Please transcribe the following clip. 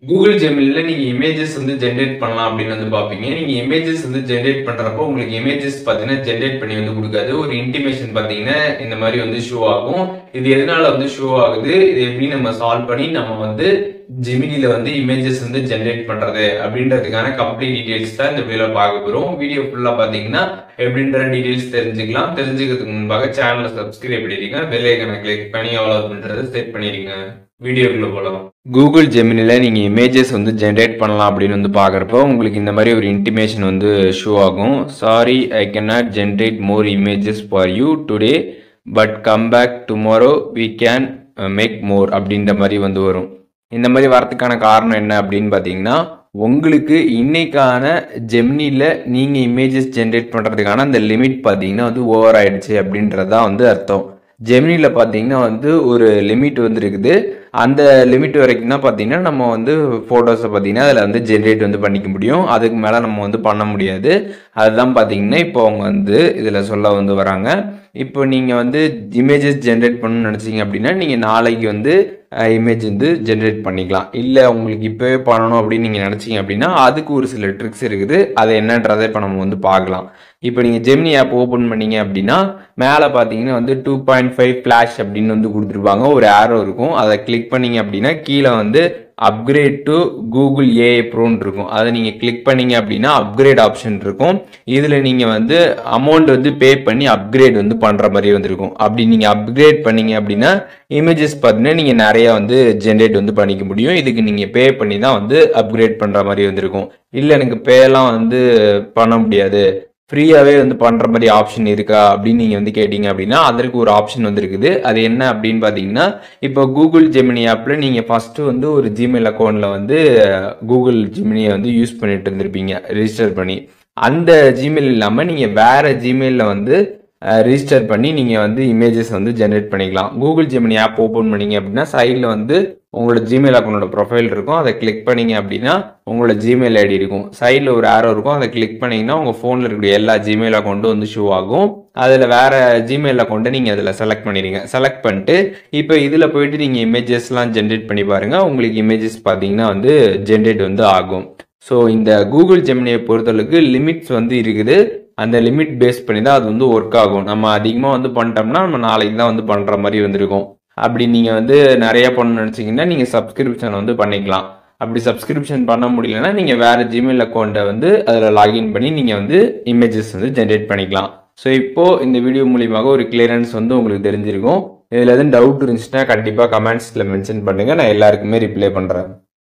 Google Geminiல நீங்க images வந்து generate பண்ணலாம் அப்படின்னு வந்து பார்ப்பீங்க. நீங்க இமேஜஸ் வந்து ஜெனரேட் பண்றப்போ உங்களுக்கு இமேஜஸ் பார்த்தீங்கன்னா ஜெனரேட் பண்ணி வந்து கொடுக்காது. ஒரு இன்டிமேஷன் பார்த்தீங்கன்னா இந்த மாதிரி வந்து ஷோ ஆகும். இது எதனால வந்து ஷோ ஆகுது, இது எப்படி நம்ம சால்வ் பண்ணி நம்ம வந்து ஜெமினில வந்து இமேஜஸ் வந்து ஜெனரேட் பண்றது அப்படின்றதுக்கான கம்ப்ளீட் டீடைல்ஸ் தான் இந்த வீடியோல பார்க்க போறோம். வீடியோ ஃபுல்லா பாத்தீங்கன்னா எப்படின்ற டீடைல்ஸ் தெரிஞ்சுக்கலாம். தெரிஞ்சுக்கிறதுக்கு முன்பாக சேனலை சப்ஸ்கிரைப் பண்ணிடுங்க, பெல் ஐகானை கிளிக் பண்ணி ஆல் பண்றதை செட் பண்ணிடுங்க. வீடியோக்குள்ள போகலாம். கூகுள் ஜெமினில நீங்க இமேஜஸ் வந்து ஜெனரேட் பண்ணலாம் அப்படின்னு வந்து பாக்குறப்போ உங்களுக்கு இந்த மாதிரி ஒரு இன்டிமேஷன் வந்து ஷோ ஆகும். Sorry, I cannot generate more images for you today, but come back tomorrow we can make more அப்படின்ற மாதிரி வந்து வரும். இந்த மாதிரி வரதுக்கான காரணம் என்ன அப்படின்னு பார்த்தீங்கன்னா, உங்களுக்கு இன்னைக்கான ஜெமினில நீங்க இமேஜஸ் ஜென்ரேட் பண்றதுக்கான அந்த லிமிட் பார்த்தீங்கன்னா வந்து ஓவர் ஆயிடுச்சு அப்படின்றதான் வந்து அர்த்தம். ஜெமினில பார்த்தீங்கன்னா வந்து ஒரு லிமிட் வந்து இருக்குது. அந்த லிமிட் வரைக்கும் தான் பார்த்தீங்கன்னா நம்ம வந்து ஃபோட்டோஸை பார்த்தீங்கன்னா அதில் வந்து ஜென்ரேட் வந்து பண்ணிக்க முடியும். அதுக்கு மேலே நம்ம வந்து பண்ண முடியாது. அதுதான் பார்த்தீங்கன்னா இப்போ அவங்க வந்து இதில் சொல்ல வந்து வராங்க. இப்போ நீங்கள் வந்து இமேஜஸ் ஜென்ரேட் பண்ணணும்னு நினச்சிங்க அப்படின்னா நீங்கள் நாளைக்கு வந்து இமேஜ் வந்து ஜென்ரேட் பண்ணிக்கலாம். இல்லை உங்களுக்கு இப்போவே பண்ணணும் அப்படின்னு நீங்கள் நினச்சிங்க அப்படின்னா அதுக்கு ஒரு சில ட்ரிக்ஸ் இருக்குது. அது என்னன்றதை இப்போ நம்ம வந்து பார்க்கலாம். இப்போ நீங்கள் ஜெமினி ஆப் ஓப்பன் பண்ணீங்க அப்படின்னா மேலே பார்த்தீங்கன்னா வந்து 2.5 ஃப்ளாஷ் அப்படின்னு வந்து கொடுத்துருப்பாங்க. ஒரு ஆரோ இருக்கும். அதை கிளிக் பண்ணீங்க அப்படின்னா கீழே வந்து அப்கிரேட் டு கூகுள் ஏஐ ப்ரோன்னு இருக்கும். அதை நீங்கள் கிளிக் பண்ணீங்க அப்படின்னா அப்கிரேட் ஆப்ஷன் இருக்கும். இதில் நீங்கள் வந்து அமௌண்ட் வந்து பே பண்ணி அப்கிரேட் வந்து பண்ணுற மாதிரி வந்துருக்கும். அப்படி நீங்கள் அப்கிரேட் பண்ணீங்க அப்படின்னா இமேஜஸ் பார்த்தீங்கன்னா நீங்கள் நிறைய வந்து ஜென்ரேட் வந்து பண்ணிக்க முடியும். இதுக்கு நீங்கள் பே பண்ணி தான் வந்து அப்கிரேட் பண்ணுற மாதிரி வந்துருக்கும். இல்லை எனக்கு பேலாம் வந்து பண்ண முடியாது, ஃப்ரீயாகவே வந்து பண்ணுற மாதிரி ஆப்ஷன் இருக்கா அப்படின்னு நீங்கள் வந்து கேட்டிங்க அப்படின்னா அதற்கு ஒரு ஆப்ஷன் வந்து இருக்குது. அது என்ன அப்படின்னு பார்த்தீங்கன்னா, இப்போ கூகுள் ஜெமினி ஆப்பில் நீங்கள் ஃபஸ்ட்டு வந்து ஒரு ஜிமெயில் அக்கௌண்ட்டில் வந்து கூகுள் ஜெமினியை வந்து யூஸ் பண்ணிட்டு இருந்திருப்பீங்க ரிஜிஸ்டர் பண்ணி. அந்த ஜிமெயில் இல்லாமல் நீங்கள் வேறு ஜிமெயிலில் வந்து ரிஜிஸ்டர் பண்ணி நீங்கள் வந்து இமேஜஸ் வந்து ஜென்ரேட் பண்ணிக்கலாம். கூகுள் ஜெமினி ஆப் ஓப்பன் பண்ணிங்க அப்படின்னா சைடில் வந்து உங்களோட ஜிமெயில் அக்கௌண்டோட ப்ரொஃபைல் இருக்கும். அதை கிளிக் பண்ணிங்க அப்படின்னா உங்களோட ஜிமெயில் ஐடி இருக்கும். சைடில் ஒரு ஆரோ இருக்கும். அதை கிளிக் பண்ணிங்கன்னா உங்கள் ஃபோனில் இருக்கக்கூடிய எல்லா ஜிமெயில் அக்கௌண்ட்டும் வந்து ஷோ ஆகும். அதில் வேறு ஜிமெயில் அக்கௌண்ட்டை நீங்கள் அதில் செலக்ட் பண்ணிடுங்க. செலக்ட் பண்ணிட்டு இப்போ இதில் போயிட்டு நீங்கள் இமேஜஸ்லாம் ஜென்ரேட் பண்ணி பாருங்கள். உங்களுக்கு இமேஜஸ் பார்த்தீங்கன்னா வந்து ஜென்ரேட் வந்து ஆகும். ஸோ இந்த கூகுள் ஜெமினியை பொறுத்தளவுக்கு லிமிட்ஸ் வந்து இருக்குது. அந்த லிமிட் பேஸ் பண்ணி தான் அது வந்து ஒர்க் ஆகும். நம்ம அதிகமாக வந்து பண்ணிட்டோம்னா நம்ம நாளைக்கு தான் வந்து பண்ணுற மாதிரி வந்துருக்கும். அப்படி நீங்கள் வந்து நிறைய பண்ணணும்னு நினச்சிங்கன்னா நீங்கள் சப்ஸ்கிரிப்ஷன் வந்து பண்ணிக்கலாம். அப்படி சப்ஸ்கிரிப்ஷன் பண்ண முடியலன்னா நீங்கள் வேறு ஜிமெயில் அக்கௌண்ட்டை வந்து அதில் லாகின் பண்ணி நீங்கள் வந்து இமேஜஸ் வந்து ஜென்ரேட் பண்ணிக்கலாம். ஸோ இப்போது இந்த வீடியோ மூலியமாக ஒரு கிளியரன்ஸ் வந்து உங்களுக்கு தெரிஞ்சிருக்கும். இதில் எதுவும் டவுட் இருந்துச்சுன்னா கண்டிப்பாக கமெண்ட்ஸில் மென்ஷன் பண்ணுங்கள். நான் எல்லாருக்குமே ரிப்ளை பண்ணுறேன்.